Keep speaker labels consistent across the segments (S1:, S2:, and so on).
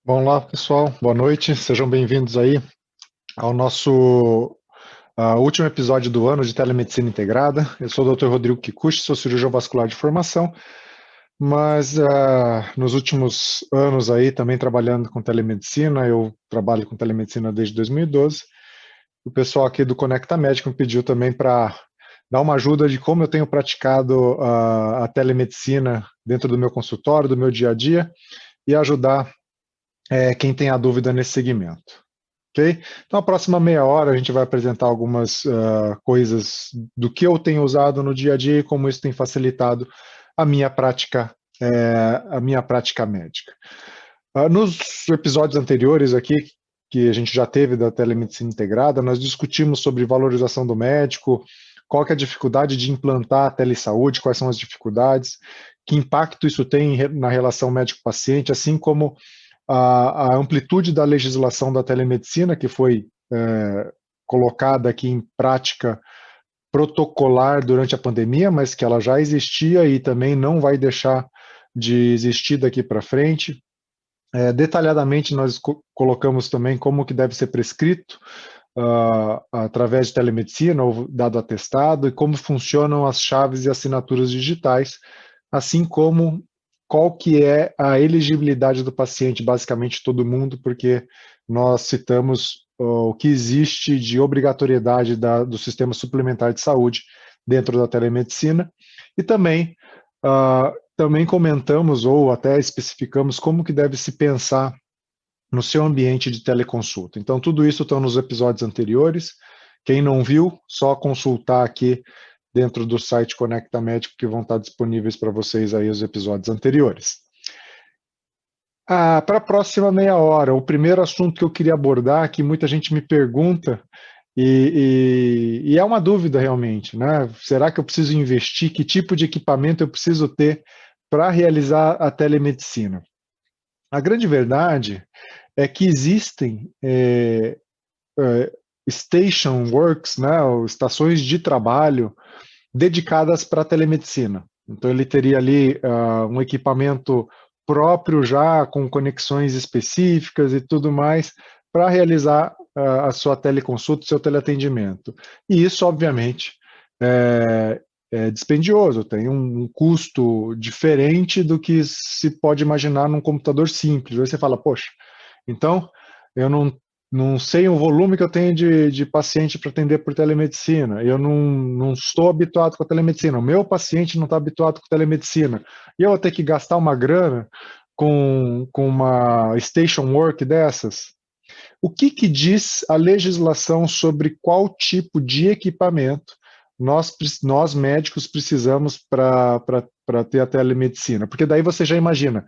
S1: Vamos lá, pessoal. Boa noite. Sejam bem-vindos aí ao nosso último episódio do ano de Telemedicina Integrada. Eu sou o Dr. Rodrigo Kikuchi, sou cirurgião vascular de formação, mas nos últimos anos aí também trabalhando com telemedicina. Eu trabalho com telemedicina desde 2012. O pessoal aqui do Conecta Médico me pediu também para dar uma ajuda de como eu tenho praticado a telemedicina dentro do meu consultório, do meu dia a dia, e ajudar quem tem a dúvida nesse segmento. Ok? Então, a próxima meia hora a gente vai apresentar algumas coisas do que eu tenho usado no dia a dia e como isso tem facilitado a minha prática, médica. Nos episódios anteriores aqui, que a gente já teve da telemedicina integrada, nós discutimos sobre valorização do médico, qual que é a dificuldade de implantar a telesaúde, quais são as dificuldades, que impacto isso tem na relação médico-paciente, assim como a amplitude da legislação da telemedicina, que foi colocada aqui em prática protocolar durante a pandemia, mas que ela já existia e também não vai deixar de existir daqui para frente. Detalhadamente, nós colocamos também como que deve ser prescrito através de telemedicina ou dado atestado e como funcionam as chaves e assinaturas digitais, assim como qual que é a elegibilidade do paciente, basicamente todo mundo, porque nós citamos o que existe de obrigatoriedade do sistema suplementar de saúde dentro da telemedicina e também comentamos ou até especificamos como que deve se pensar no seu ambiente de teleconsulta. Então, tudo isso está nos episódios anteriores. Quem não viu, só consultar aqui dentro do site Conecta Médico, que vão estar disponíveis para vocês aí os episódios anteriores. Para a próxima meia hora, o primeiro assunto que eu queria abordar, que muita gente me pergunta, e é uma dúvida realmente, né? Será que eu preciso investir? Que tipo de equipamento eu preciso ter para realizar a telemedicina? A grande verdade é que existem station works, né, ou estações de trabalho dedicadas para telemedicina. Então ele teria ali um equipamento próprio já com conexões específicas e tudo mais para realizar a sua teleconsulta, seu teleatendimento. E isso, obviamente, é dispendioso, tem um custo diferente do que se pode imaginar num computador simples. Aí você fala, poxa, então eu não sei o volume que eu tenho de paciente para atender por telemedicina, eu não estou habituado com a telemedicina, o meu paciente não está habituado com a telemedicina, e eu vou ter que gastar uma grana com uma station work dessas? O que diz a legislação sobre qual tipo de equipamento nós médicos precisamos para ter a telemedicina? Porque daí você já imagina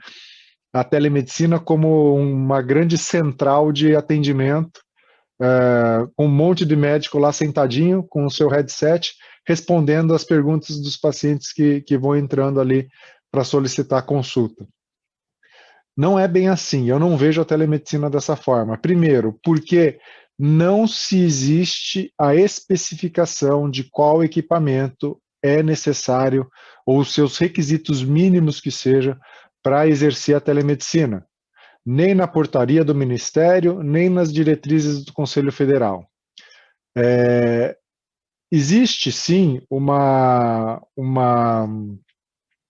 S1: a telemedicina como uma grande central de atendimento, com um monte de médico lá sentadinho com o seu headset, respondendo as perguntas dos pacientes que vão entrando ali para solicitar consulta. Não é bem assim, eu não vejo a telemedicina dessa forma. Primeiro, porque não se existe a especificação de qual equipamento é necessário, ou os seus requisitos mínimos que seja, para exercer a telemedicina. Nem na portaria do Ministério, nem nas diretrizes do Conselho Federal. Existe, sim,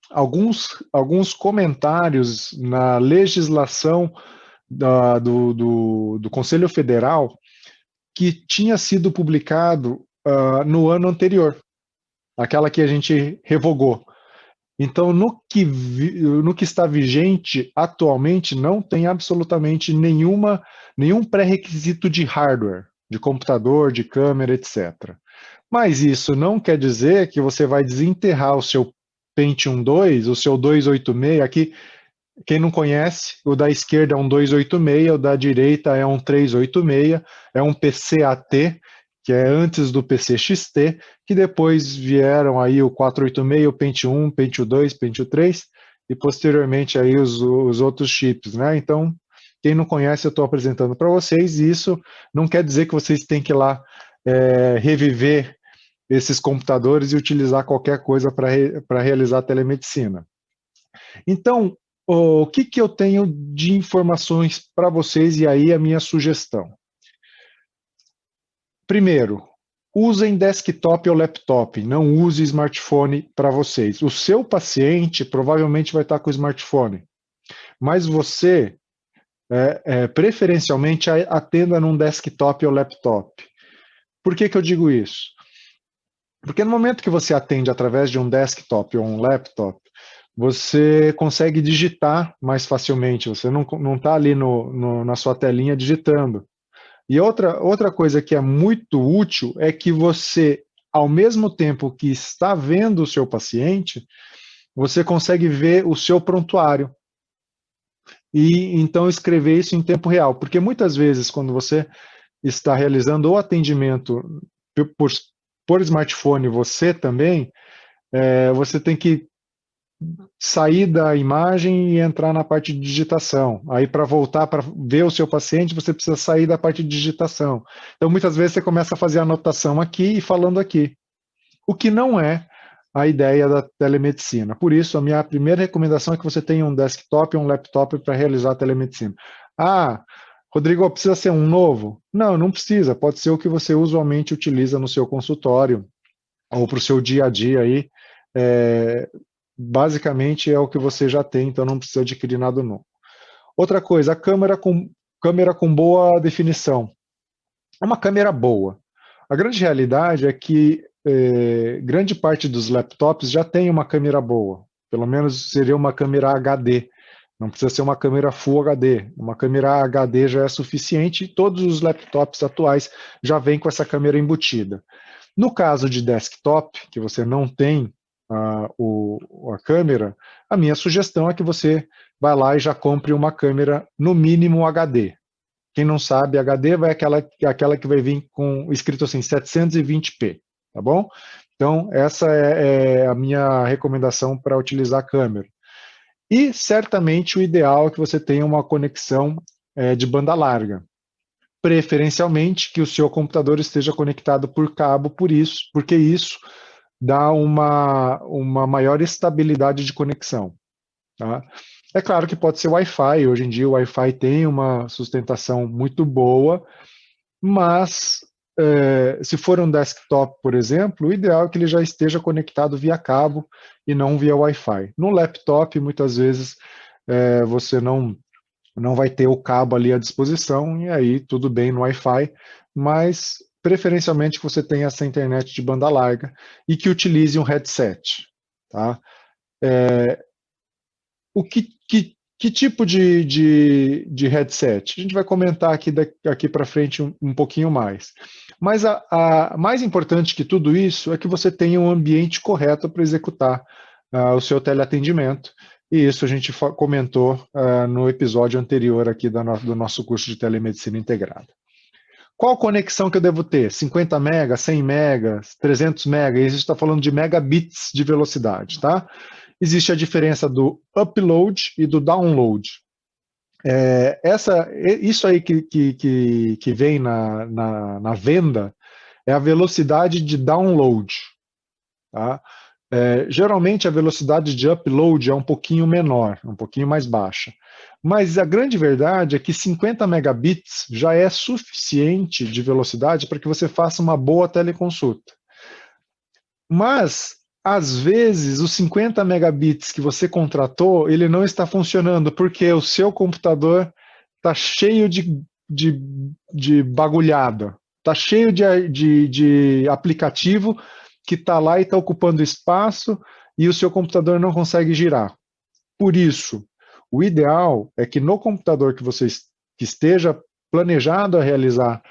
S1: alguns comentários na legislação do Conselho Federal que tinha sido publicado no ano anterior, aquela que a gente revogou. Então, no que está vigente atualmente, não tem absolutamente nenhum pré-requisito de hardware, de computador, de câmera, etc. Mas isso não quer dizer que você vai desenterrar o seu Pentium 2, o seu 286, aqui, quem não conhece, o da esquerda é um 286, o da direita é um 386, é um PCAT, que é antes do PC-XT, que depois vieram aí o 486, o Pentium 1, Pentium 2, Pentium 3, e posteriormente aí os outros chips, né? Então, quem não conhece, eu estou apresentando para vocês, e isso não quer dizer que vocês têm que ir lá reviver esses computadores e utilizar qualquer coisa para realizar a telemedicina. Então, O que eu tenho de informações para vocês e aí a minha sugestão? Primeiro, usem desktop ou laptop, não use smartphone para vocês. O seu paciente provavelmente vai estar com o smartphone, mas você, preferencialmente, atenda num desktop ou laptop. Por que eu digo isso? Porque no momento que você atende através de um desktop ou um laptop, você consegue digitar mais facilmente, você não está ali na sua telinha digitando. E outra coisa que é muito útil é que você, ao mesmo tempo que está vendo o seu paciente, você consegue ver o seu prontuário e então escrever isso em tempo real. Porque muitas vezes, quando você está realizando o atendimento por, por smartphone, você também, você tem que sair da imagem e entrar na parte de digitação. Aí, para voltar para ver o seu paciente, você precisa sair da parte de digitação. Então, muitas vezes, você começa a fazer anotação aqui e falando aqui, o que não é a ideia da telemedicina. Por isso, a minha primeira recomendação é que você tenha um desktop e um laptop para realizar a telemedicina. Ah, Rodrigo, precisa ser um novo? Não, não precisa. Pode ser o que você usualmente utiliza no seu consultório ou para o seu dia a dia aí. É, basicamente é o que você já tem, então não precisa adquirir nada novo. Outra coisa, a câmera com boa definição. É uma câmera boa. A grande realidade é que grande parte dos laptops já tem uma câmera boa. Pelo menos seria uma câmera HD. Não precisa ser uma câmera Full HD. Uma câmera HD já é suficiente e todos os laptops atuais já vêm com essa câmera embutida. No caso de desktop, que você não tem a câmera, a minha sugestão é que você vá lá e já compre uma câmera no mínimo HD. Quem não sabe, HD vai aquela que vai vir com escrito assim 720p, tá bom? Então, essa é a minha recomendação para utilizar a câmera. E certamente o ideal é que você tenha uma conexão de banda larga. Preferencialmente que o seu computador esteja conectado por cabo, porque isso dá uma maior estabilidade de conexão. Tá? É claro que pode ser Wi-Fi, hoje em dia o Wi-Fi tem uma sustentação muito boa, mas se for um desktop, por exemplo, o ideal é que ele já esteja conectado via cabo e não via Wi-Fi. No laptop, muitas vezes, você não vai ter o cabo ali à disposição, e aí tudo bem no Wi-Fi, mas preferencialmente que você tenha essa internet de banda larga e que utilize um headset. Tá? Que tipo de headset? A gente vai comentar aqui para frente um pouquinho mais. Mas a mais importante que tudo isso é que você tenha um ambiente correto para executar o seu teleatendimento. E isso a gente comentou no episódio anterior aqui do nosso curso de telemedicina integrada. Qual conexão que eu devo ter? 50 megas, 100 megas, 300 megas? Isso está falando de megabits de velocidade, tá? Existe a diferença do upload e do download. Isso aí que vem na venda é a velocidade de download. Tá? Geralmente a velocidade de upload é um pouquinho menor, um pouquinho mais baixa. Mas a grande verdade é que 50 megabits já é suficiente de velocidade para que você faça uma boa teleconsulta. Mas, às vezes, os 50 megabits que você contratou, ele não está funcionando, porque o seu computador está cheio de bagulhada, está cheio de aplicativo que está lá e está ocupando espaço e o seu computador não consegue girar. Por isso, o ideal é que no computador que esteja planejado a realizar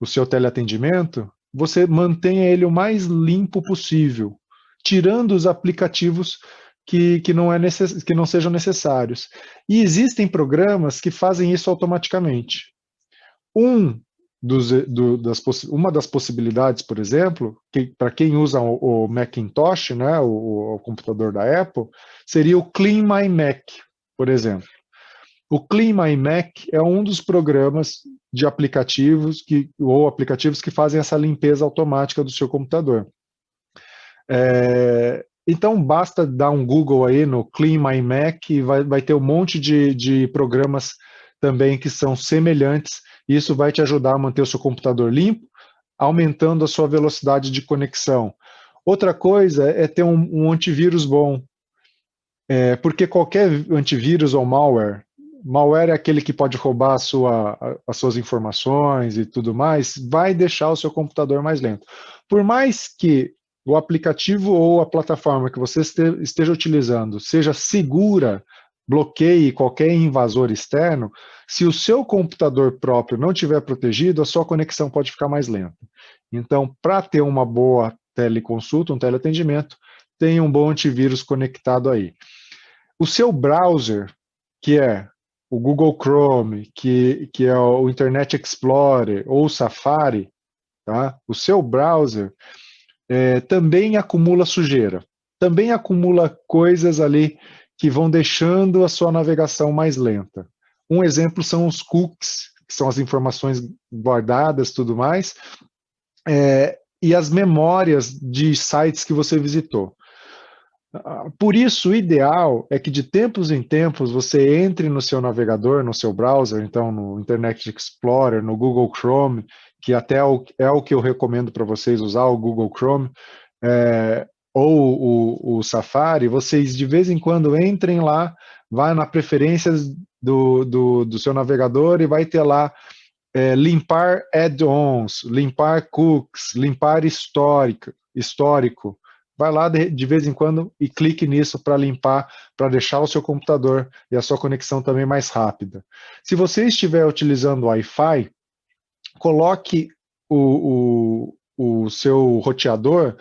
S1: o seu teleatendimento, você mantenha ele o mais limpo possível, tirando os aplicativos que não sejam necessários. E existem programas que fazem isso automaticamente. Uma das possibilidades, por exemplo, para quem usa o Macintosh, né, o computador da Apple, seria o Clean My Mac, por exemplo. O Clean My Mac é um dos programas de aplicativos que fazem essa limpeza automática do seu computador. Então, basta dar um Google aí no Clean My Mac e vai ter um monte de programas também que são semelhantes. E isso vai te ajudar a manter o seu computador limpo, aumentando a sua velocidade de conexão. Outra coisa é ter um antivírus bom, porque qualquer antivírus ou malware é aquele que pode roubar as suas informações e tudo mais, vai deixar o seu computador mais lento. Por mais que o aplicativo ou a plataforma que você esteja utilizando seja segura, bloqueie qualquer invasor externo, se o seu computador próprio não estiver protegido, a sua conexão pode ficar mais lenta. Então, para ter uma boa teleconsulta, um teleatendimento, tenha um bom antivírus conectado aí. O seu browser, que é o Google Chrome, que é o Internet Explorer ou o Safari, tá? O seu browser também acumula sujeira, também acumula coisas ali que vão deixando a sua navegação mais lenta. Um exemplo são os cookies, que são as informações guardadas, tudo mais, e as memórias de sites que você visitou. Por isso, o ideal é que de tempos em tempos você entre no seu navegador, no seu browser, então no Internet Explorer, no Google Chrome, que até é o que eu recomendo para vocês usar, o Google Chrome, ou o Safari, vocês de vez em quando entrem lá, vai na preferências do seu navegador e vai ter lá limpar add-ons, limpar cookies, limpar histórico. Vai lá de vez em quando e clique nisso para limpar, para deixar o seu computador e a sua conexão também mais rápida. Se você estiver utilizando Wi-Fi, coloque o seu roteador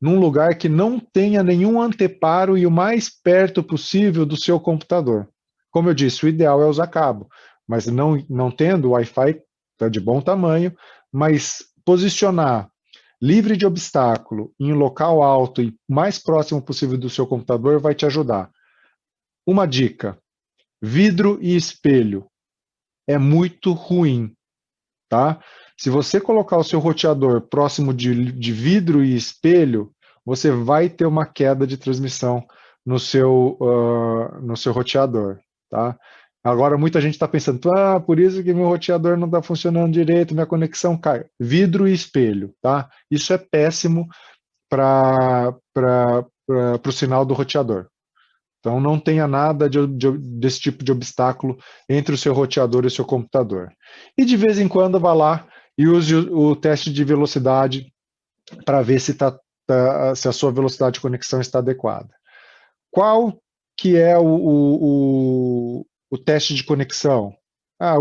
S1: num lugar que não tenha nenhum anteparo e o mais perto possível do seu computador. Como eu disse, o ideal é usar cabo, mas não tendo, o Wi-Fi está de bom tamanho, mas posicionar livre de obstáculo, em um local alto e mais próximo possível do seu computador vai te ajudar. Uma dica: vidro e espelho é muito ruim, tá? Se você colocar o seu roteador próximo de vidro e espelho, você vai ter uma queda de transmissão no seu roteador, tá? Agora, muita gente está pensando, por isso que meu roteador não está funcionando direito, minha conexão cai. Vidro e espelho, tá? Isso é péssimo para o sinal do roteador. Então, não tenha nada desse tipo de obstáculo entre o seu roteador e o seu computador. E de vez em quando, vá lá e use o teste de velocidade para ver se a sua velocidade de conexão está adequada. Qual que é o teste de conexão?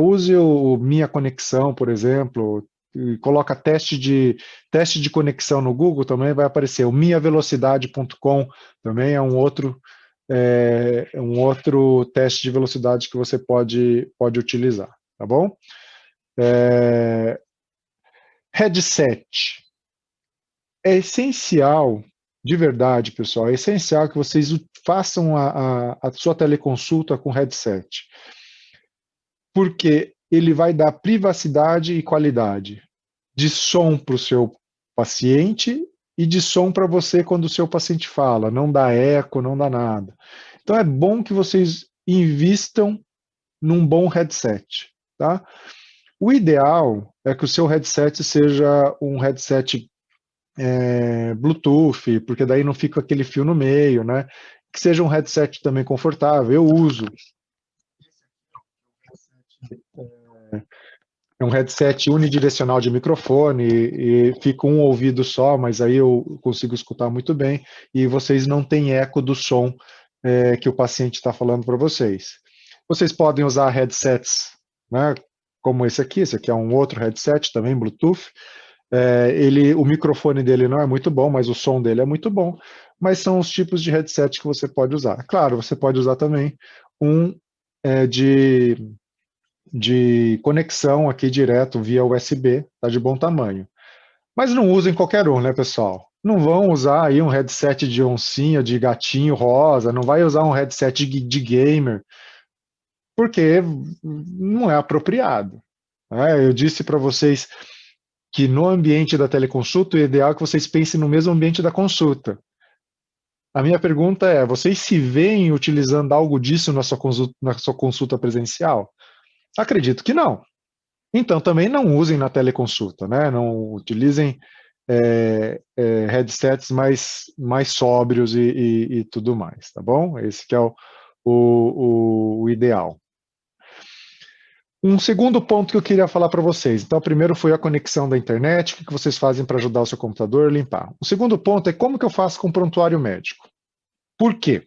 S1: Use o Minha Conexão, por exemplo, e coloca teste de conexão no Google, também vai aparecer. O minhavelocidade.com também é um outro teste de velocidade que você pode utilizar, tá bom? Headset. É essencial, de verdade, pessoal, é essencial que vocês façam a sua teleconsulta com headset, porque ele vai dar privacidade e qualidade de som para o seu paciente e de som para você quando o seu paciente fala, não dá eco, não dá nada. Então é bom que vocês invistam num bom headset, tá? O ideal é que o seu headset seja um headset Bluetooth, porque daí não fica aquele fio no meio, né? Que seja um headset também confortável. Eu uso. É um headset unidirecional de microfone e fica um ouvido só, mas aí eu consigo escutar muito bem e vocês não têm eco do som que o paciente está falando para vocês. Vocês podem usar headsets, né, como esse aqui é um outro headset também, Bluetooth. O microfone dele não é muito bom, mas o som dele é muito bom. Mas são os tipos de headset que você pode usar. Claro, você pode usar também um de conexão aqui direto via USB, tá de bom tamanho. Mas não usem qualquer um, né, pessoal? Não vão usar aí um headset de oncinha, de gatinho rosa, não vai usar um headset de gamer, porque não é apropriado. Eu disse para vocês que no ambiente da teleconsulta, o ideal é que vocês pensem no mesmo ambiente da consulta. A minha pergunta é, vocês se veem utilizando algo disso na sua consulta presencial? Acredito que não. Então, também não usem na teleconsulta, né? Não utilizem headsets mais sóbrios e tudo mais, tá bom? Esse que é o ideal. Um segundo ponto que eu queria falar para vocês. Então, o primeiro foi a conexão da internet, o que vocês fazem para ajudar o seu computador a limpar. O segundo ponto é como que eu faço com prontuário médico. Por quê?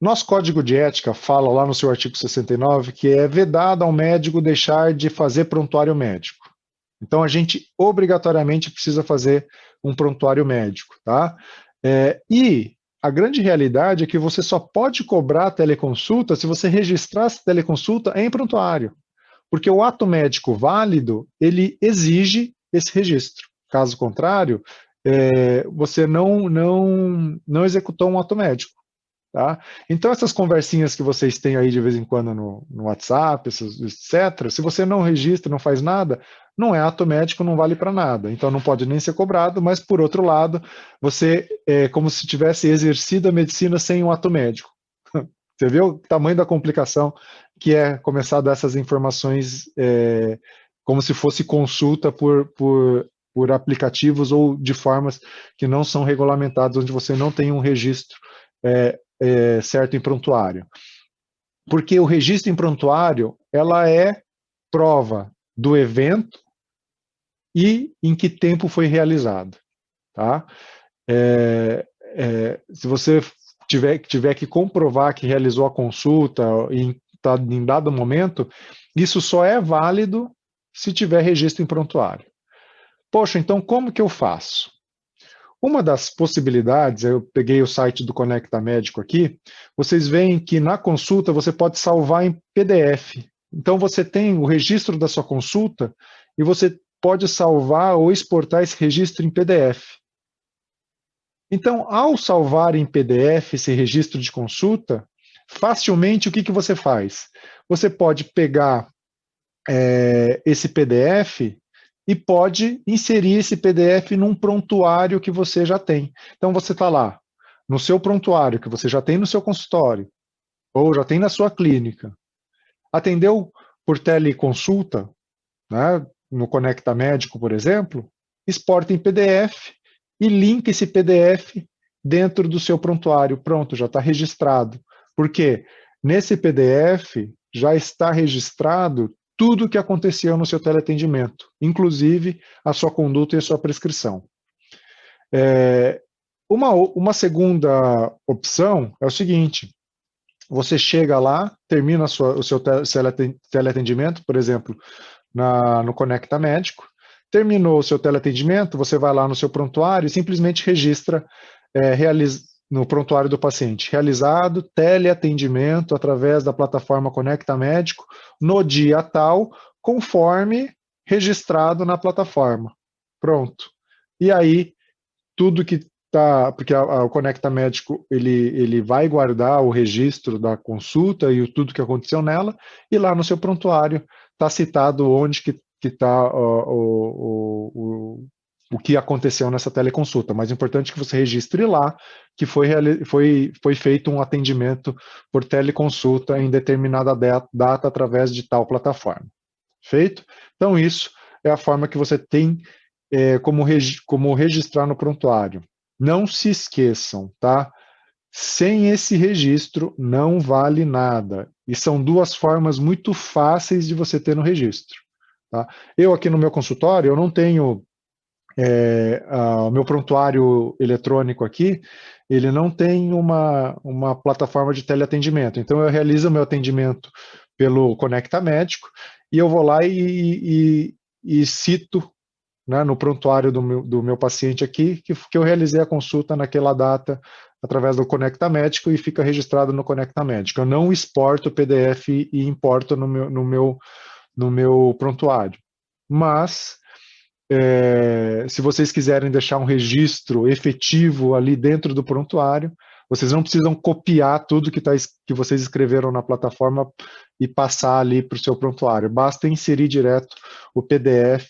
S1: Nosso código de ética fala lá no seu artigo 69 que é vedado ao médico deixar de fazer prontuário médico. Então, a gente obrigatoriamente precisa fazer um prontuário médico, tá? E a grande realidade é que você só pode cobrar a teleconsulta se você registrar essa teleconsulta em prontuário, porque o ato médico válido, ele exige esse registro. Caso contrário, você não executou um ato médico. Tá? Então, essas conversinhas que vocês têm aí de vez em quando no WhatsApp, etc., se você não registra, não faz nada, não é ato médico, não vale para nada. Então, não pode nem ser cobrado, mas, por outro lado, você é como se tivesse exercido a medicina sem um ato médico. Você vê o tamanho da complicação que é começar a dar essas informações como se fosse consulta por aplicativos ou de formas que não são regulamentadas, onde você não tem um registro certo em prontuário. Porque o registro em prontuário, ela é prova do evento e em que tempo foi realizado. Tá? Se você tiver que comprovar que realizou a consulta em dado momento, isso só é válido se tiver registro em prontuário. Poxa, então como que eu faço? Uma das possibilidades, eu peguei o site do Conecta Médico aqui, vocês veem que na consulta você pode salvar em PDF. Então você tem o registro da sua consulta e você pode salvar ou exportar esse registro em PDF. Então, ao salvar em PDF esse registro de consulta, facilmente o que você faz? Você pode pegar esse PDF e pode inserir esse PDF num prontuário que você já tem. Então, você está lá, no seu prontuário, que você já tem no seu consultório, ou já tem na sua clínica. Atendeu por teleconsulta, né, no Conecta Médico, por exemplo, exporta em PDF e linka esse PDF dentro do seu prontuário. Pronto, já está registrado. Porque nesse PDF já está registrado tudo o que aconteceu no seu teleatendimento, inclusive a sua conduta e a sua prescrição. Uma segunda opção é o seguinte: você chega lá, termina o seu teleatendimento, por exemplo, no Conecta Médico, terminou o seu teleatendimento, você vai lá no seu prontuário e simplesmente registra no prontuário do paciente, realizado teleatendimento através da plataforma Conecta Médico no dia tal, conforme registrado na plataforma. Pronto. E aí, tudo que tá, porque o Conecta Médico ele vai guardar o registro da consulta e tudo que aconteceu nela, e lá no seu prontuário está citado onde que está o que aconteceu nessa teleconsulta. Mas é importante que você registre lá que foi feito um atendimento por teleconsulta em determinada data através de tal plataforma. Feito? Então, isso é a forma que você tem como registrar no prontuário. Não se esqueçam, tá? Sem esse registro não vale nada. E são duas formas muito fáceis de você ter no registro. Tá? Eu aqui no meu consultório, eu não tenho o meu prontuário eletrônico aqui, ele não tem uma plataforma de teleatendimento. Então eu realizo o meu atendimento pelo Conecta Médico e eu vou lá e cito, né, no prontuário do meu paciente aqui, que eu realizei a consulta naquela data através do Conecta Médico e fica registrado no Conecta Médico. Eu não exporto o PDF e importo no meu prontuário. Mas, se vocês quiserem deixar um registro efetivo ali dentro do prontuário, vocês não precisam copiar tudo que vocês escreveram na plataforma e passar ali para o seu prontuário. Basta inserir direto o PDF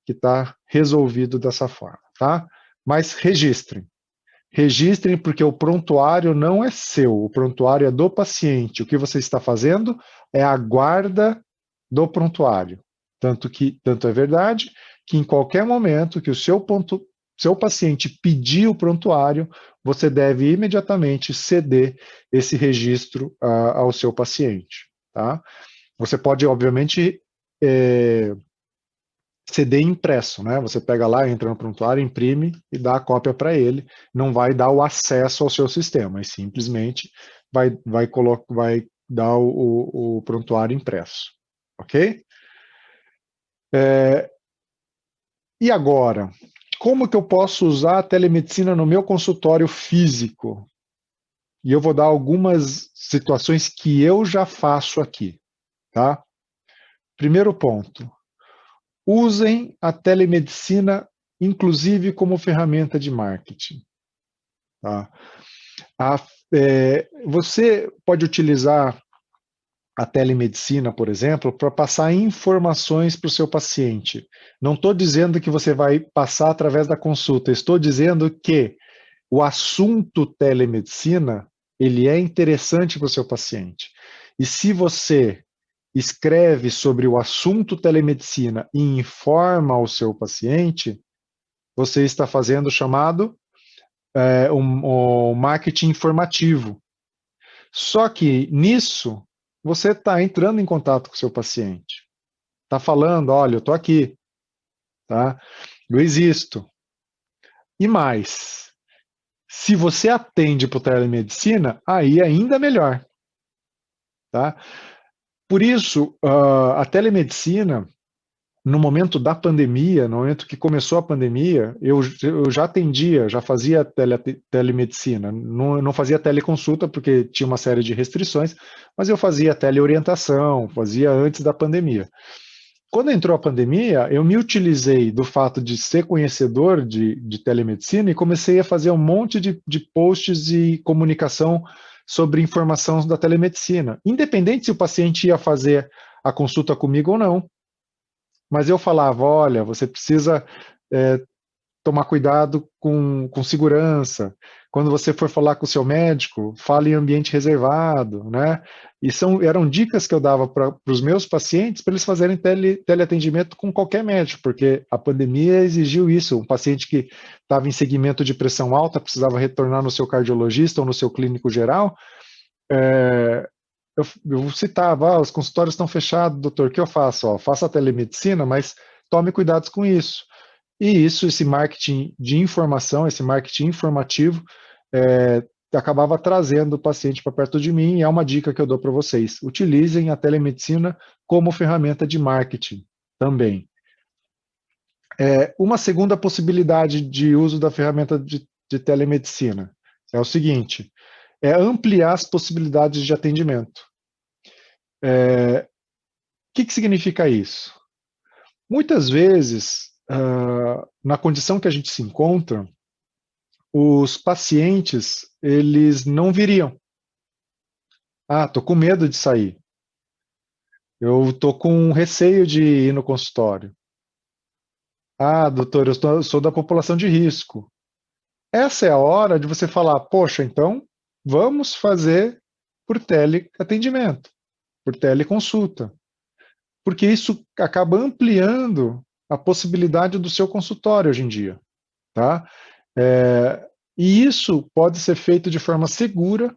S1: que está resolvido dessa forma, tá? Mas registrem. Registrem, porque o prontuário não é seu, o prontuário é do paciente. O que você está fazendo é a guarda do prontuário. Tanto é verdade que em qualquer momento que o seu paciente pedir o prontuário, você deve imediatamente ceder esse registro ao seu paciente. Tá? Você pode, obviamente, CD impresso, né? Você pega lá, entra no prontuário, imprime e dá a cópia para ele. Não vai dar o acesso ao seu sistema, mas simplesmente vai dar o prontuário impresso, ok? E agora, como que eu posso usar a telemedicina no meu consultório físico? E eu vou dar algumas situações que eu já faço aqui, tá? Primeiro ponto, usem a telemedicina, inclusive como ferramenta de marketing. Tá? Você pode utilizar a telemedicina, por exemplo, para passar informações para o seu paciente. Não estou dizendo que você vai passar através da consulta, estou dizendo que o assunto telemedicina ele é interessante para o seu paciente. E se você escreve sobre o assunto telemedicina e informa o seu paciente, você está fazendo o chamado um marketing informativo. Só que nisso, você está entrando em contato com o seu paciente. Está falando, olha, eu estou aqui, tá? Eu existo. E mais, se você atende por telemedicina, aí ainda melhor, tá? Por isso, a telemedicina, no momento da pandemia, no momento que começou a pandemia, eu já atendia, já fazia telemedicina. Não fazia teleconsulta, porque tinha uma série de restrições, mas eu fazia teleorientação, fazia antes da pandemia. Quando entrou a pandemia, eu me utilizei do fato de ser conhecedor de telemedicina e comecei a fazer um monte de posts e comunicação sobre informação da telemedicina, independente se o paciente ia fazer a consulta comigo ou não. Mas eu falava, olha, você precisa tomar cuidado com segurança. Quando você for falar com o seu médico, fale em ambiente reservado, né? E eram dicas que eu dava para os meus pacientes para eles fazerem teleatendimento com qualquer médico, porque a pandemia exigiu isso. Um paciente que estava em segmento de pressão alta, precisava retornar no seu cardiologista ou no seu clínico geral, eu citava, os consultórios estão fechados, doutor, o que eu faço? Faça a telemedicina, mas tome cuidados com isso. E isso, esse marketing de informação, esse marketing informativo, acabava trazendo o paciente para perto de mim, e é uma dica que eu dou para vocês. Utilizem a telemedicina como ferramenta de marketing também. Uma segunda possibilidade de uso da ferramenta de telemedicina é o seguinte, é ampliar as possibilidades de atendimento. O que significa isso? Muitas vezes, na condição que a gente se encontra, os pacientes, eles não viriam. Tô com medo de sair. Eu tô com receio de ir no consultório. Doutor, eu sou da população de risco. Essa é a hora de você falar, poxa, então vamos fazer por teleatendimento, por teleconsulta. Porque isso acaba ampliando a possibilidade do seu consultório hoje em dia, tá? E isso pode ser feito de forma segura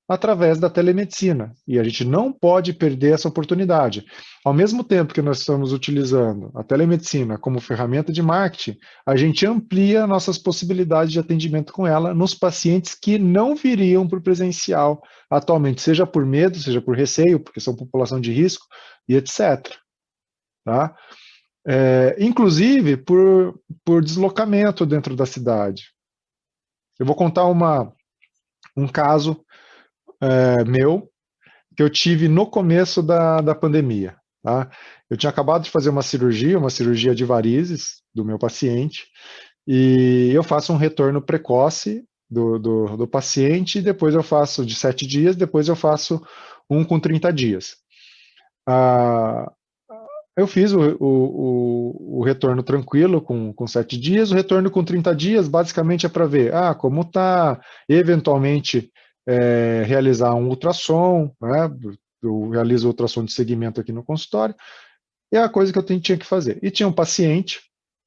S1: através da telemedicina, e a gente não pode perder essa oportunidade. Ao mesmo tempo que nós estamos utilizando a telemedicina como ferramenta de marketing, a gente amplia nossas possibilidades de atendimento com ela nos pacientes que não viriam para o presencial atualmente, seja por medo, seja por receio, porque são população de risco e etc. Tá? Inclusive por deslocamento dentro da cidade. Eu vou contar um caso meu que eu tive no começo da pandemia. Tá? Eu tinha acabado de fazer uma cirurgia de varizes do meu paciente, e eu faço um retorno precoce do paciente, depois eu faço de 7 dias, depois eu faço um com 30 dias. Eu fiz o retorno tranquilo com 7 dias, o retorno com 30 dias basicamente é para ver como está, eventualmente realizar um ultrassom, né? Eu realizo ultrassom de segmento aqui no consultório, é a coisa que eu tinha que fazer. E tinha um paciente,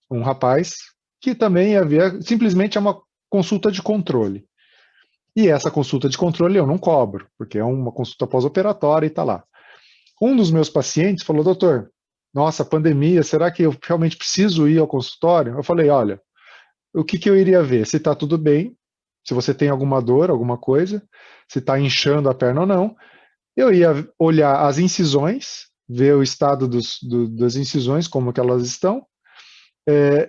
S1: um rapaz, que também havia, simplesmente é uma consulta de controle. E essa consulta de controle eu não cobro, porque é uma consulta pós-operatória e está lá. Um dos meus pacientes falou, doutor, nossa, pandemia, será que eu realmente preciso ir ao consultório? Eu falei, olha, o que eu iria ver? Se está tudo bem, se você tem alguma dor, alguma coisa, se está inchando a perna ou não. Eu ia olhar as incisões, ver o estado das incisões, como que elas estão,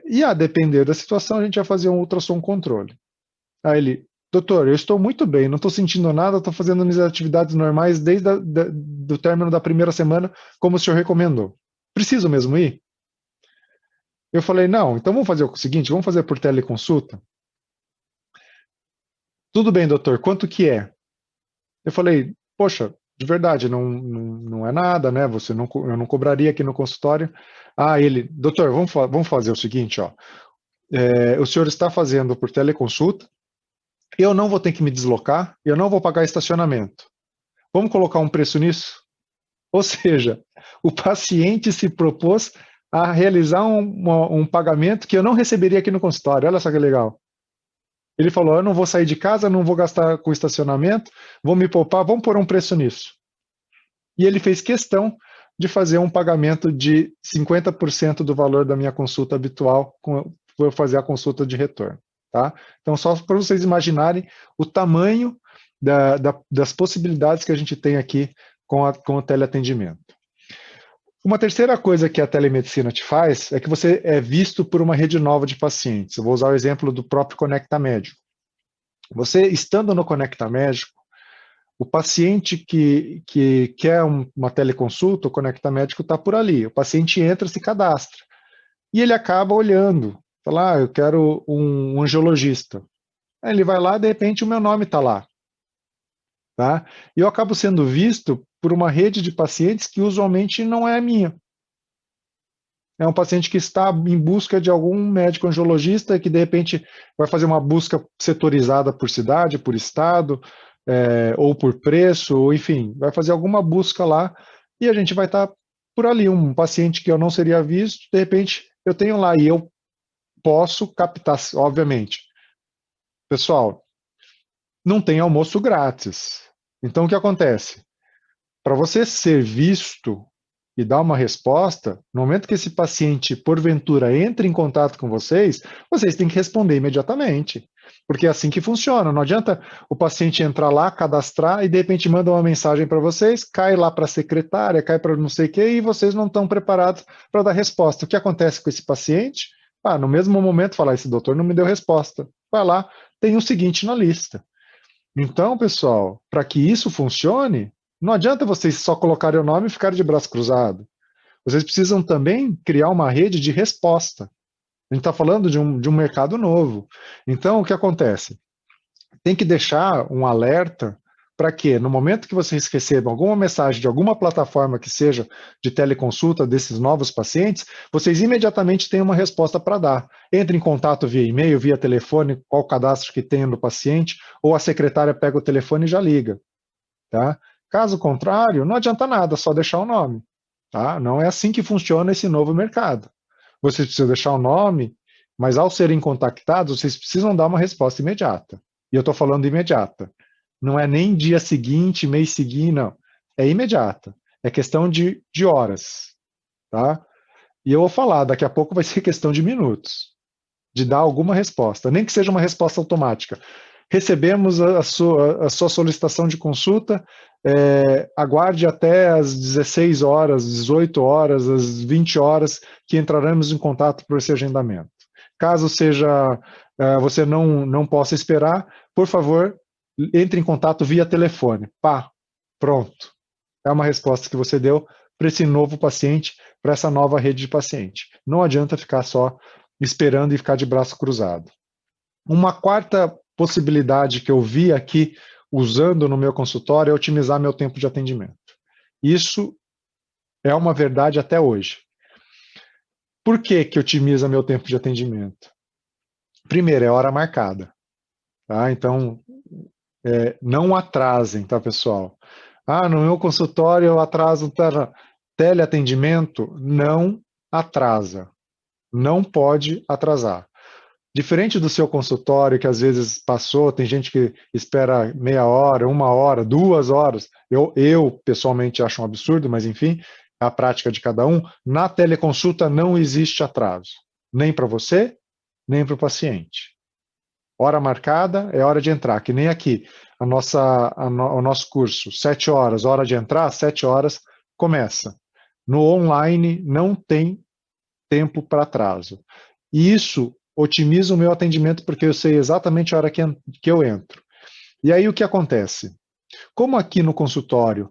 S1: e a depender da situação, a gente ia fazer um ultrassom controle. Aí ele, doutor, eu estou muito bem, não estou sentindo nada, estou fazendo minhas atividades normais desde do término da primeira semana, como o senhor recomendou. Preciso mesmo ir? Eu falei, não, então vamos fazer o seguinte, vamos fazer por teleconsulta? Tudo bem, doutor, quanto que é? Eu falei, poxa, de verdade, não é nada, né? Eu não cobraria aqui no consultório. Ele, doutor, vamos fazer o seguinte, ó. O senhor está fazendo por teleconsulta, eu não vou ter que me deslocar, eu não vou pagar estacionamento. Vamos colocar um preço nisso? Ou seja, o paciente se propôs a realizar um pagamento que eu não receberia aqui no consultório. Olha só que legal. Ele falou: eu não vou sair de casa, não vou gastar com estacionamento, vou me poupar, vamos pôr um preço nisso. E ele fez questão de fazer um pagamento de 50% do valor da minha consulta habitual, por fazer a consulta de retorno. Tá? Então, só para vocês imaginarem o tamanho das possibilidades que a gente tem aqui com o teleatendimento. Uma terceira coisa que a telemedicina te faz é que você é visto por uma rede nova de pacientes. Eu vou usar o exemplo do próprio Conecta Médico. Você, estando no Conecta Médico, o paciente que quer uma teleconsulta, o Conecta Médico está por ali. O paciente entra, se cadastra. E ele acaba olhando. Fala, eu quero um angiologista. Aí ele vai lá, de repente o meu nome está lá. Tá? E eu acabo sendo visto por uma rede de pacientes que usualmente não é a minha. É um paciente que está em busca de algum médico angiologista que, de repente, vai fazer uma busca setorizada por cidade, por estado, ou por preço, ou enfim, vai fazer alguma busca lá e a gente vai estar por ali. Um paciente que eu não seria visto, de repente, eu tenho lá e eu posso captar, obviamente. Pessoal, não tem almoço grátis. Então, o que acontece? Para você ser visto e dar uma resposta, no momento que esse paciente, porventura, entre em contato com vocês têm que responder imediatamente. Porque é assim que funciona. Não adianta o paciente entrar lá, cadastrar e de repente manda uma mensagem para vocês, cai lá para a secretária, cai para não sei o quê, e vocês não estão preparados para dar resposta. O que acontece com esse paciente? No mesmo momento, falar, esse doutor não me deu resposta. Vai lá, tem o seguinte na lista. Então, pessoal, para que isso funcione, não adianta vocês só colocarem o nome e ficarem de braço cruzado. Vocês precisam também criar uma rede de resposta. A gente está falando de um mercado novo. Então, o que acontece? Tem que deixar um alerta para que, no momento que vocês recebam alguma mensagem de alguma plataforma que seja de teleconsulta desses novos pacientes, vocês imediatamente tenham uma resposta para dar. Entre em contato via e-mail, via telefone, qual o cadastro que tenha do paciente, ou a secretária pega o telefone e já liga. Tá? Caso contrário, não adianta nada, só deixar o nome. Tá? Não é assim que funciona esse novo mercado. Vocês precisam deixar o nome, mas ao serem contactados, vocês precisam dar uma resposta imediata. E eu estou falando imediata. Não é nem dia seguinte, mês seguinte, não. É imediata. É questão de horas. Tá? E eu vou falar, daqui a pouco vai ser questão de minutos, de dar alguma resposta, nem que seja uma resposta automática. Recebemos a sua solicitação de consulta, aguarde até às 16 horas, 18 horas, às 20 horas, que entraremos em contato por esse agendamento. Caso você não possa esperar, por favor, entre em contato via telefone. Pronto. É uma resposta que você deu para esse novo paciente, para essa nova rede de paciente. Não adianta ficar só esperando e ficar de braço cruzado. Uma quarta possibilidade que eu vi aqui usando no meu consultório é otimizar meu tempo de atendimento. Isso é uma verdade até hoje. Por que que otimiza meu tempo de atendimento? Primeiro, é hora marcada, tá? Então, não atrasem, tá, pessoal? Ah, no meu consultório eu atraso, teleatendimento, não atrasa, não pode atrasar. Diferente do seu consultório, que às vezes passou, tem gente que espera meia hora, 1 hora, 2 horas. Eu pessoalmente acho um absurdo, mas enfim, é a prática de cada um. Na teleconsulta não existe atraso, nem para você, nem para o paciente. Hora marcada é hora de entrar, que nem aqui. O nosso curso, 7 horas, hora de entrar, 7 horas começa. No online não tem tempo para atraso. E isso otimiza o meu atendimento porque eu sei exatamente a hora que eu entro. E aí o que acontece? Como aqui no consultório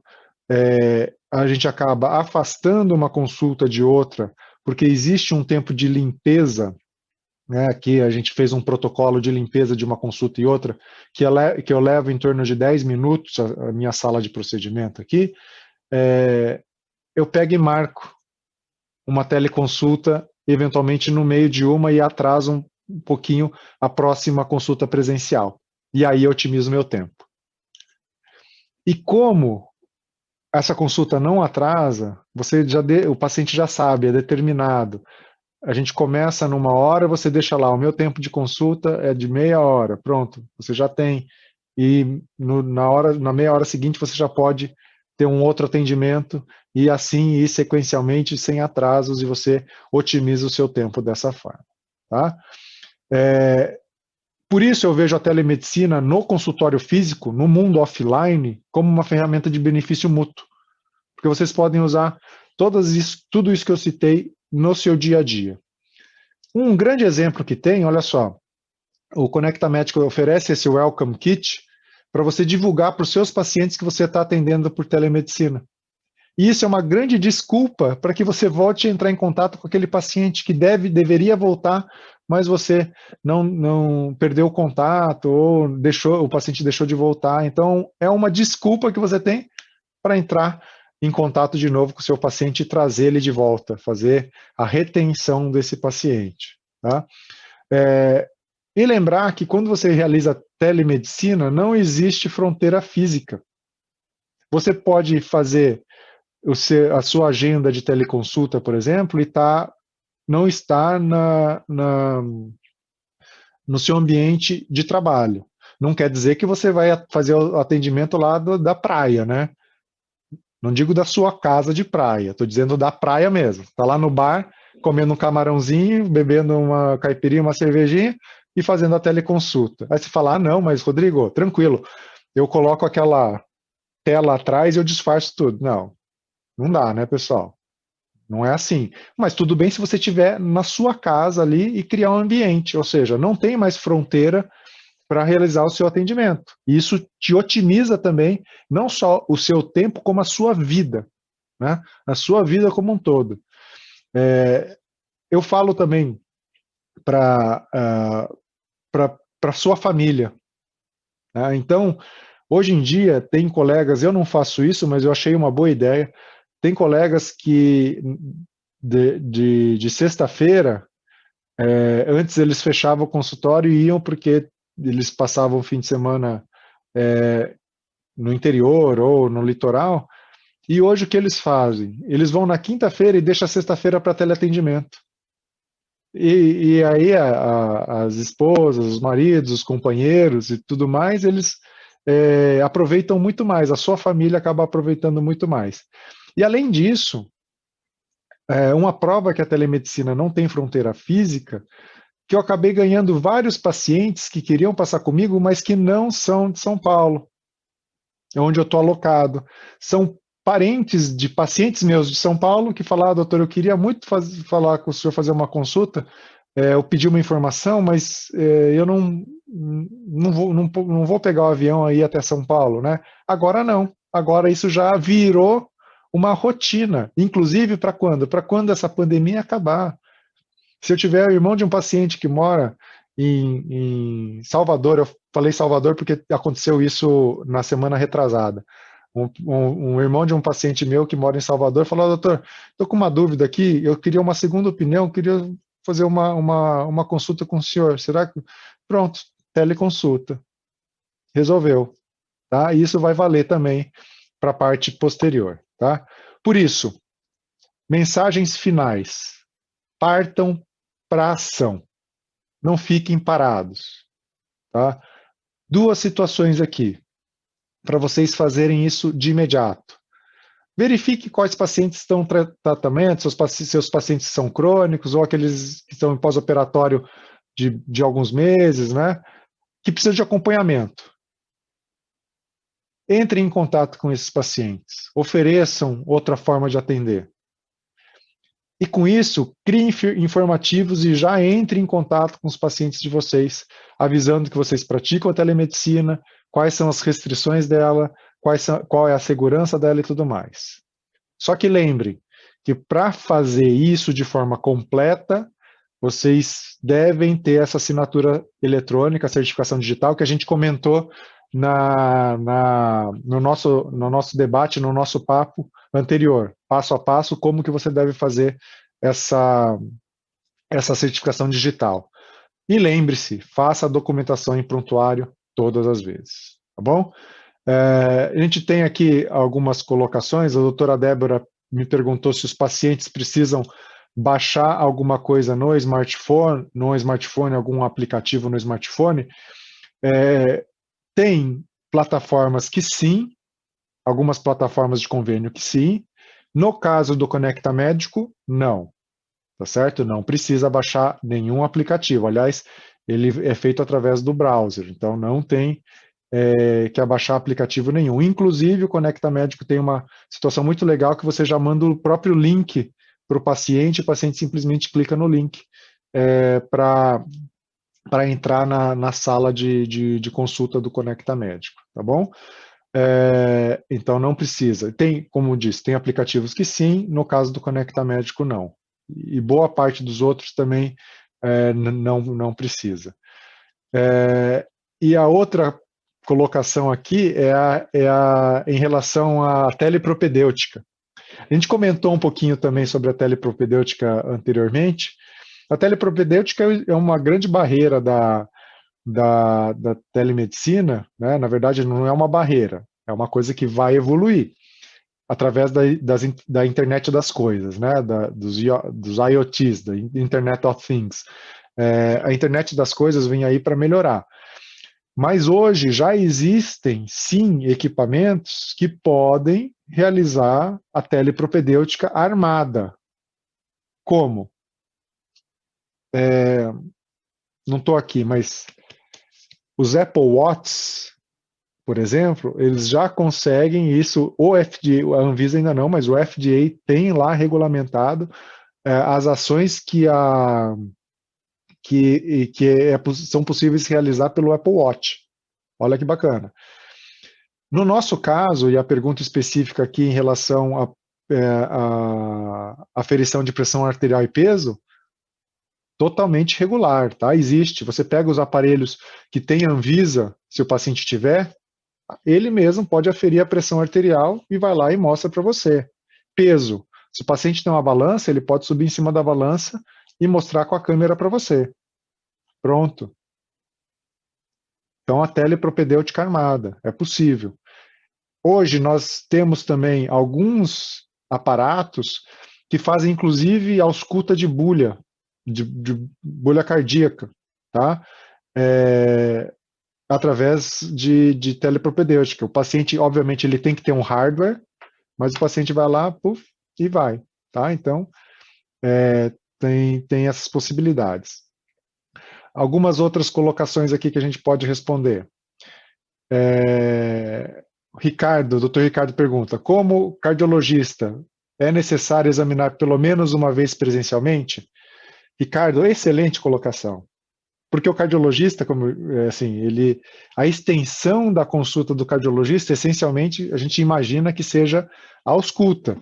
S1: a gente acaba afastando uma consulta de outra, porque existe um tempo de limpeza, né, aqui a gente fez um protocolo de limpeza de uma consulta e outra, que eu levo em torno de 10 minutos, a minha sala de procedimento aqui, eu pego e marco uma teleconsulta, eventualmente no meio de uma, e atraso um pouquinho a próxima consulta presencial. E aí eu otimizo meu tempo. E como essa consulta não atrasa, o paciente já sabe, é determinado. A gente começa numa hora, você deixa lá, o meu tempo de consulta é de meia hora, pronto, você já tem. E na meia hora seguinte você já pode ter um outro atendimento e assim ir sequencialmente, sem atrasos, e você otimiza o seu tempo dessa forma. Tá? Por isso eu vejo a telemedicina no consultório físico, no mundo offline, como uma ferramenta de benefício mútuo, porque vocês podem usar tudo isso que eu citei no seu dia a dia. Um grande exemplo que tem, olha só, o Conecta Médico oferece esse Welcome Kit para você divulgar para os seus pacientes que você está atendendo por telemedicina. E isso é uma grande desculpa para que você volte a entrar em contato com aquele paciente que deveria voltar, mas você não perdeu o contato ou o paciente deixou de voltar. Então, é uma desculpa que você tem para entrar em contato de novo com o seu paciente e trazer ele de volta, fazer a retenção desse paciente. Tá? E lembrar que quando você realiza telemedicina, não existe fronteira física. Você pode fazer a sua agenda de teleconsulta, por exemplo, e não está no seu ambiente de trabalho. Não quer dizer que você vai fazer o atendimento lá da praia, né? Não digo da sua casa de praia, estou dizendo da praia mesmo. Está lá no bar, comendo um camarãozinho, bebendo uma caipirinha, uma cervejinha e fazendo a teleconsulta. Aí você fala, ah, não, mas Rodrigo, tranquilo, eu coloco aquela tela atrás e eu disfarço tudo. Não, não dá, né, pessoal? Não é assim. Mas tudo bem se você estiver na sua casa ali e criar um ambiente, ou seja, não tem mais fronteira para realizar o seu atendimento. E isso te otimiza também, não só o seu tempo, como a sua vida, né? A sua vida como um todo. Eu falo também para a sua família. Né? Então, hoje em dia, tem colegas, eu não faço isso, mas eu achei uma boa ideia. Tem colegas que de sexta-feira, antes eles fechavam o consultório e iam porque eles passavam o fim de semana no interior ou no litoral. E hoje o que eles fazem? Eles vão na quinta-feira e deixam a sexta-feira para teleatendimento. E aí as esposas, os maridos, os companheiros e tudo mais, eles aproveitam muito mais, a sua família acaba aproveitando muito mais. E além disso, uma prova que a telemedicina não tem fronteira física, que eu acabei ganhando vários pacientes que queriam passar comigo, mas que não são de São Paulo, onde eu estou alocado. São parentes de pacientes meus de São Paulo que falaram, doutor, eu queria muito falar com o senhor, fazer uma consulta, eu pedi uma informação, mas eu não vou pegar o avião aí até São Paulo, né? Agora não. Agora isso já virou uma rotina, inclusive para quando? Para quando essa pandemia acabar. Se eu tiver o irmão de um paciente que mora em Salvador, eu falei Salvador porque aconteceu isso na semana retrasada. Um irmão de um paciente meu que mora em Salvador falou: doutor, estou com uma dúvida aqui, eu queria uma segunda opinião, queria fazer uma consulta com o senhor. Será que. Pronto, teleconsulta. Resolveu. Tá? E isso vai valer também para a parte posterior. Tá? Por isso, mensagens finais. Partam para a ação. Não fiquem parados. Tá? Duas situações aqui, para vocês fazerem isso de imediato. Verifique quais pacientes estão em tratamento, seus pacientes são crônicos ou aqueles que estão em pós-operatório de alguns meses, né? Que precisam de acompanhamento. Entrem em contato com esses pacientes, ofereçam outra forma de atender. E com isso, criem informativos e já entrem em contato com os pacientes de vocês, avisando que vocês praticam a telemedicina, quais são as restrições dela, qual é a segurança dela e tudo mais. Só que lembrem que para fazer isso de forma completa, vocês devem ter essa assinatura eletrônica, certificação digital, que a gente comentou no nosso debate, no nosso papo anterior, passo a passo, como que você deve fazer essa certificação digital. E lembre-se, faça a documentação em prontuário todas as vezes, tá bom? A gente tem aqui algumas colocações, a doutora Débora me perguntou se os pacientes precisam baixar alguma coisa no smartphone, algum aplicativo no smartphone. Tem plataformas que sim, algumas plataformas de convênio que sim. No caso do Conecta Médico, não, tá certo? Não precisa baixar nenhum aplicativo. Aliás, ele é feito através do browser, então não tem que abaixar aplicativo nenhum. Inclusive, o Conecta Médico tem uma situação muito legal que você já manda o próprio link para o paciente simplesmente clica no link para entrar na sala de consulta do Conecta Médico, tá bom? Então não precisa. Tem, como disse, tem aplicativos que sim, no caso do Conecta Médico não. E boa parte dos outros também não precisa. E a outra colocação aqui em relação à telepropedêutica. A gente comentou um pouquinho também sobre a telepropedêutica anteriormente. A telepropedêutica é uma grande barreira da telemedicina, né? Na verdade, não é uma barreira, é uma coisa que vai evoluir através da internet das coisas, né? Dos IoTs, da Internet of Things. A internet das coisas vem aí para melhorar. Mas hoje já existem, sim, equipamentos que podem realizar a telepropedêutica armada. Como? Não estou aqui, mas os Apple Watch, por exemplo, eles já conseguem isso, o FDA, a Anvisa ainda não, mas o FDA tem lá regulamentado as ações são possíveis de realizar pelo Apple Watch. Olha que bacana. No nosso caso, e a pergunta específica aqui em relação à aferição de pressão arterial e peso, totalmente regular, tá? Existe. Você pega os aparelhos que tem Anvisa, se o paciente tiver, ele mesmo pode aferir a pressão arterial e vai lá e mostra para você. Peso. Se o paciente tem uma balança, ele pode subir em cima da balança e mostrar com a câmera para você. Pronto. Então, a telepropedêutica armada, é possível. Hoje nós temos também alguns aparatos que fazem inclusive ausculta de bulha, de bulha cardíaca, tá? Através de telepropedêutica. O paciente, obviamente, ele tem que ter um hardware, mas o paciente vai lá, puf, e vai, tá? Então, tem essas possibilidades. Algumas outras colocações aqui que a gente pode responder. Ricardo, o doutor Ricardo pergunta, como cardiologista, é necessário examinar pelo menos uma vez presencialmente? Ricardo, excelente colocação. Porque o cardiologista, assim, a extensão da consulta do cardiologista, essencialmente, a gente imagina que seja a ausculta.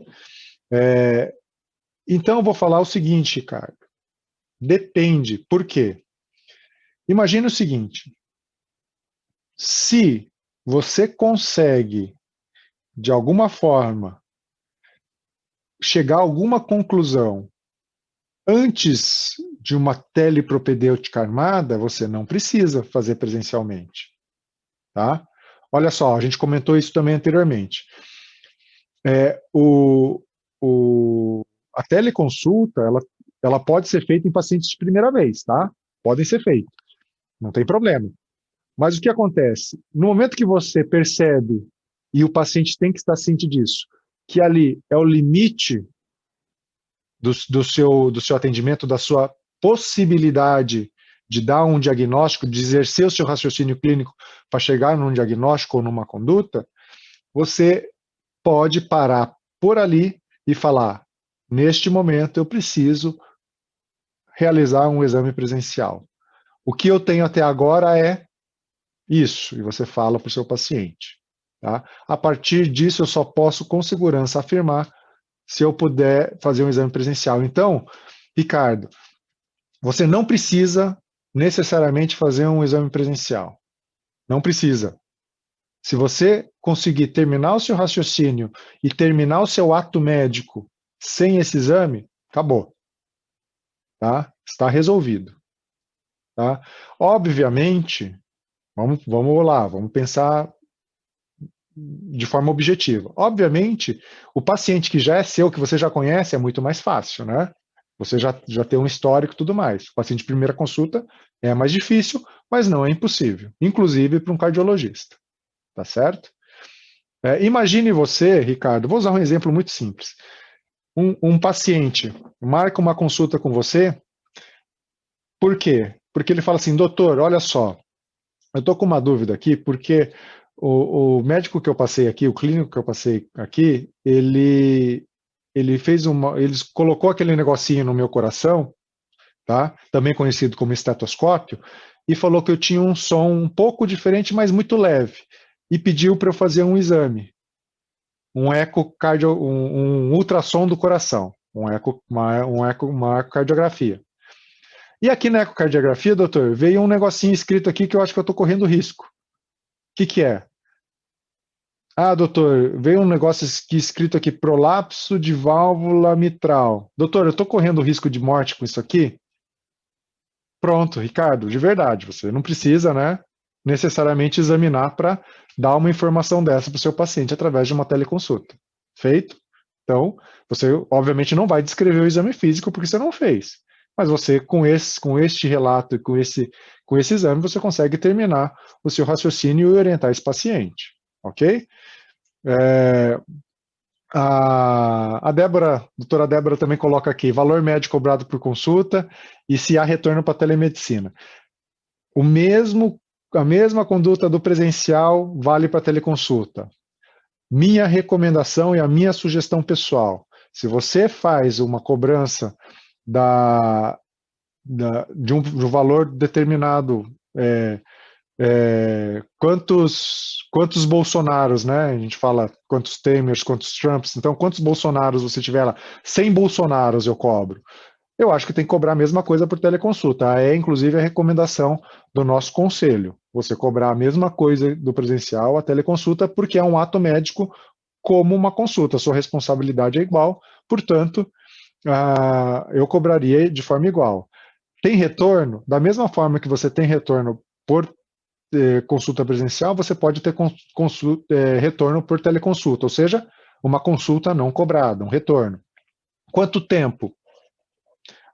S1: Então, eu vou falar o seguinte, Ricardo, depende. Por quê? Imagina o seguinte, se você consegue de alguma forma, chegar a alguma conclusão antes de uma telepropedêutica armada, você não precisa fazer presencialmente, tá? Olha só, a gente comentou isso também anteriormente. É, a teleconsulta, ela pode ser feita em pacientes de primeira vez, tá? Podem ser feitos, não tem problema. Mas o que acontece? No momento que você percebe, e o paciente tem que estar ciente disso, que ali é o limite do seu atendimento, da sua possibilidade de dar um diagnóstico, de exercer o seu raciocínio clínico para chegar num diagnóstico ou numa conduta, você pode parar por ali e falar: neste momento eu preciso realizar um exame presencial. O que eu tenho até agora é isso, e você fala para o seu paciente. Tá? A partir disso, eu só posso com segurança afirmar se eu puder fazer um exame presencial. Então, Ricardo, você não precisa necessariamente fazer um exame presencial. Não precisa. Se você conseguir terminar o seu raciocínio e terminar o seu ato médico sem esse exame, acabou. Tá? Está resolvido. Tá? Obviamente, vamos lá, vamos pensar de forma objetiva. Obviamente, o paciente que já é seu, que você já conhece, é muito mais fácil, né? Você já tem um histórico e tudo mais. O paciente de primeira consulta é mais difícil, mas não é impossível, inclusive para um cardiologista, tá certo? Imagine você, Ricardo, vou usar um exemplo muito simples. Um paciente marca uma consulta com você, por quê? Porque ele fala assim, doutor, olha só, eu estou com uma dúvida aqui, porque o médico que eu passei aqui, o clínico que eu passei aqui, ele colocou aquele negocinho no meu coração, tá? Também conhecido como estetoscópio, e falou que eu tinha um som um pouco diferente, mas muito leve, e pediu para eu fazer um exame, um ultrassom do coração, uma ecocardiografia. E aqui na ecocardiografia, doutor, veio um negocinho escrito aqui que eu acho que eu estou correndo risco. O que é? Ah, doutor, veio um negócio escrito aqui, prolapso de válvula mitral. Doutor, eu estou correndo risco de morte com isso aqui? Pronto, Ricardo, de verdade, você não precisa, né, necessariamente examinar para dar uma informação dessa para o seu paciente através de uma teleconsulta. Feito? Então, você obviamente não vai descrever o exame físico porque você não fez. Mas você, com este relato e com esse exame, você consegue terminar o seu raciocínio e orientar esse paciente. Ok? É, a doutora Débora também coloca aqui, valor médio cobrado por consulta e se há retorno para telemedicina. A mesma conduta do presencial vale para teleconsulta. Minha recomendação e a minha sugestão pessoal, se você faz uma cobrança de um valor determinado, quantos Bolsonaros, né? A gente fala quantos Temers, quantos Trumps, então quantos Bolsonaros você tiver lá? 100 Bolsonaros eu cobro. Eu acho que tem que cobrar a mesma coisa por teleconsulta. É inclusive a recomendação do nosso conselho. Você cobrar a mesma coisa do presencial, a teleconsulta, porque é um ato médico como uma consulta. A sua responsabilidade é igual, portanto, eu cobraria de forma igual. Tem retorno? Da mesma forma que você tem retorno por consulta presencial, você pode ter retorno por teleconsulta, ou seja, uma consulta não cobrada, um retorno. Quanto tempo?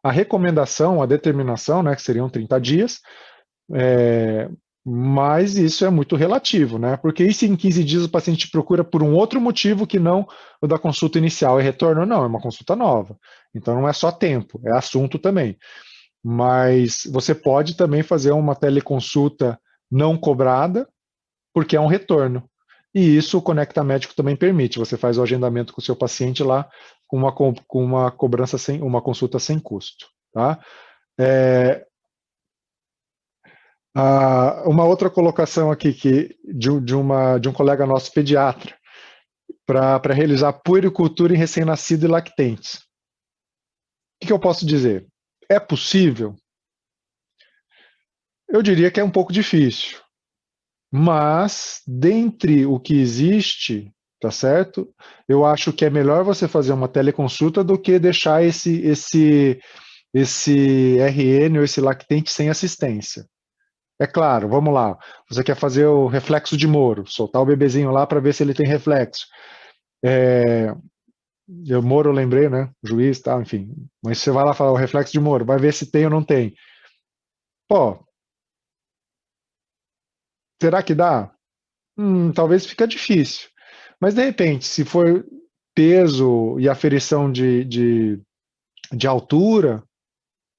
S1: A recomendação, a determinação, né, que seriam 30 dias, mas isso é muito relativo, né? Porque e se em 15 dias o paciente procura por um outro motivo que não o da consulta inicial? É retorno? Não, é uma consulta nova. Então não é só tempo, é assunto também. Mas você pode também fazer uma teleconsulta não cobrada, porque é um retorno. E isso o Conecta Médico também permite. Você faz o agendamento com o seu paciente lá com uma cobrança uma consulta sem custo. Tá? Uma outra colocação aqui de um colega nosso pediatra para realizar puericultura em recém-nascido e lactentes. O que eu posso dizer? É possível? Eu diria que é um pouco difícil. Mas, dentre o que existe, tá certo? Eu acho que é melhor você fazer uma teleconsulta do que deixar esse RN ou esse lactente sem assistência. É claro, vamos lá. Você quer fazer o reflexo de Moro, soltar o bebezinho lá para ver se ele tem reflexo. É, Moro, eu lembrei, né? Juiz, tal, enfim. Mas você vai lá falar o reflexo de Moro, vai ver se tem ou não tem. Pô, será que dá? Talvez fica difícil. Mas de repente, se for peso e aferição de altura,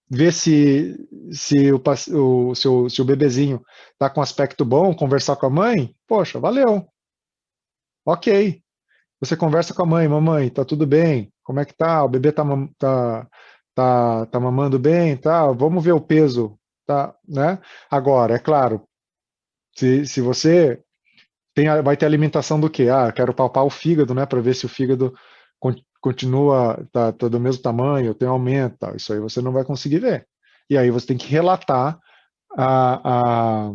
S1: ver se se o bebezinho está com aspecto bom, conversar com a mãe, poxa, valeu, ok. Você conversa com a mãe, mamãe, tá tudo bem? Como é que tá? O bebê tá mamando bem, tá? Vamos ver o peso, tá, né? Agora, é claro, se você vai ter alimentação do quê? Ah, quero palpar o fígado, né, para ver se o fígado continua, tá do mesmo tamanho, tem aumento, tá? Isso aí você não vai conseguir ver. E aí você tem que relatar a,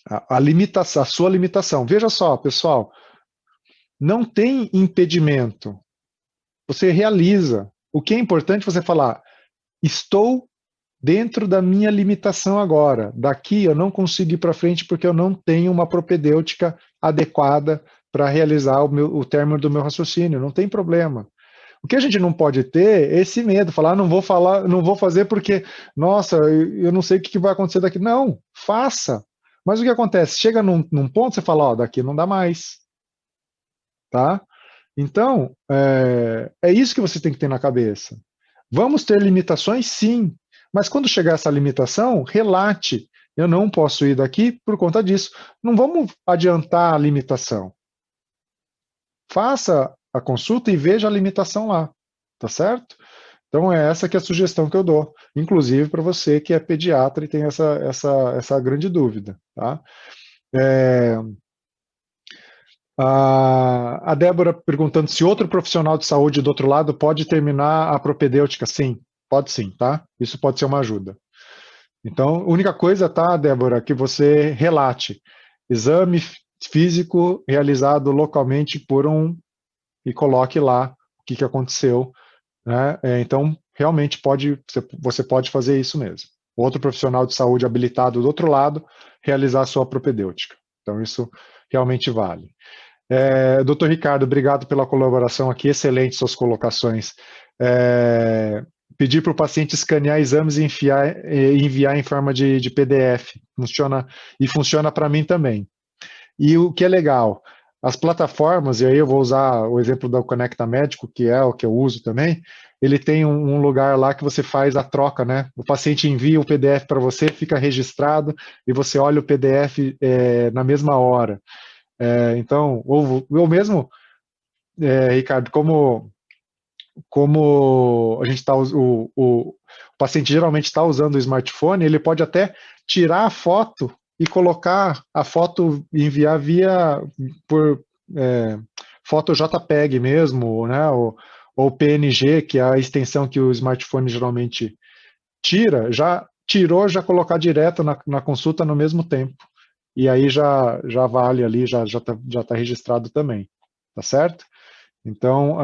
S1: a, a limitação, a sua limitação. Veja só, pessoal, não tem impedimento. Você realiza. O que é importante você falar, estou dentro da minha limitação agora. Daqui eu não consigo ir para frente porque eu não tenho uma propedêutica adequada para realizar o término do meu raciocínio. Não tem problema. O que a gente não pode ter é esse medo, falar, não vou fazer porque, nossa, eu não sei o que vai acontecer daqui. Não, faça. Mas o que acontece? Chega num ponto, você fala, ó, daqui não dá mais, tá? Então, é isso que você tem que ter na cabeça. Vamos ter limitações, sim, mas quando chegar essa limitação, relate. Eu não posso ir daqui por conta disso. Não vamos adiantar a limitação. Faça a consulta e veja a limitação lá, tá certo? Então é essa que é a sugestão que eu dou, inclusive para você que é pediatra e tem essa grande dúvida, tá? É, a Débora perguntando se outro profissional de saúde do outro lado pode terminar a propedêutica. Sim, pode sim, tá? Isso pode ser uma ajuda. Então, a única coisa, tá, Débora, que você relate. Exame físico realizado localmente por e coloque lá o que aconteceu, né? Então, realmente você pode fazer isso mesmo. Outro profissional de saúde habilitado do outro lado realizar a sua propedêutica. Então, isso realmente vale. Doutor Ricardo, obrigado pela colaboração aqui, excelente suas colocações. Pedir para o paciente escanear exames e enviar em forma de PDF. Funciona para mim também. E o que é legal, as plataformas, e aí eu vou usar o exemplo do Conecta Médico, que é o que eu uso também, ele tem um lugar lá que você faz a troca, né? O paciente envia o PDF para você, fica registrado, e você olha o PDF na mesma hora. Então, ou mesmo, Ricardo, como a gente está o paciente geralmente está usando o smartphone, ele pode até tirar a foto e colocar a foto e enviar por foto JPEG mesmo, né? Ou PNG, que é a extensão que o smartphone geralmente tira, já tirou, já colocar direto na consulta no mesmo tempo. E aí já vale ali, já tá registrado também, tá certo? Então,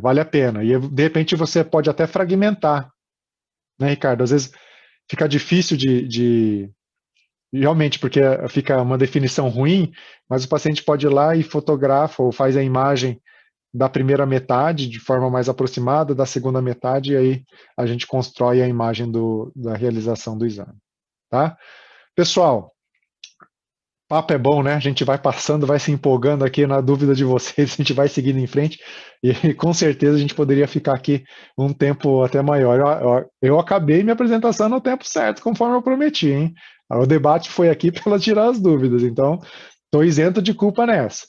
S1: vale a pena. E de repente você pode até fragmentar, né, Ricardo? Às vezes fica difícil realmente, porque fica uma definição ruim, mas o paciente pode ir lá e fotografa ou faz a imagem da primeira metade de forma mais aproximada, da segunda metade, e aí a gente constrói a imagem da realização do exame, tá? Pessoal, papo é bom, né? A gente vai passando, vai se empolgando aqui na dúvida de vocês, a gente vai seguindo em frente e com certeza a gente poderia ficar aqui um tempo até maior. Eu acabei minha apresentação no tempo certo, conforme eu prometi, hein? O debate foi aqui para tirar as dúvidas, então estou isento de culpa nessa.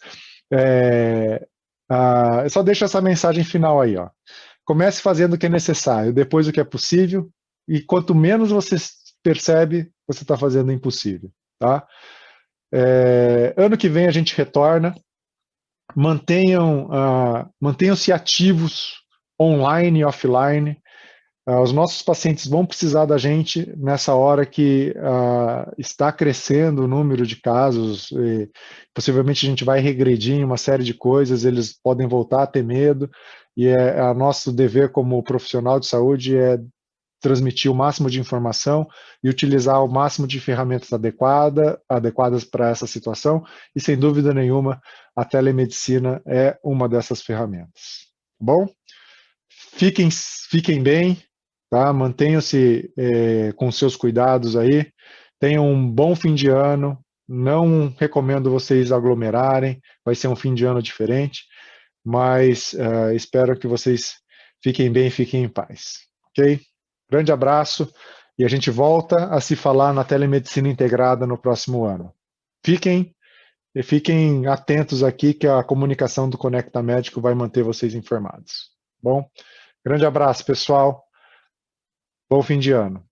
S1: Eu só deixo essa mensagem final aí, ó. Comece fazendo o que é necessário, depois o que é possível, e quanto menos você percebe, você está fazendo o impossível, tá? Ano que vem a gente retorna. Mantenham-se ativos online e offline. Os nossos pacientes vão precisar da gente nessa hora que está crescendo o número de casos, e possivelmente a gente vai regredir em uma série de coisas, eles podem voltar a ter medo, e nosso dever como profissional de saúde é transmitir o máximo de informação e utilizar o máximo de ferramentas adequadas para essa situação, e sem dúvida nenhuma, a telemedicina é uma dessas ferramentas. Bom? Fiquem bem, tá? Mantenham-se com seus cuidados aí, tenham um bom fim de ano, não recomendo vocês aglomerarem, vai ser um fim de ano diferente, mas espero que vocês fiquem bem e fiquem em paz, ok? Grande abraço e a gente volta a se falar na telemedicina integrada no próximo ano. Fiquem atentos aqui que a comunicação do Conecta Médico vai manter vocês informados. Bom? Grande abraço, pessoal. Bom fim de ano.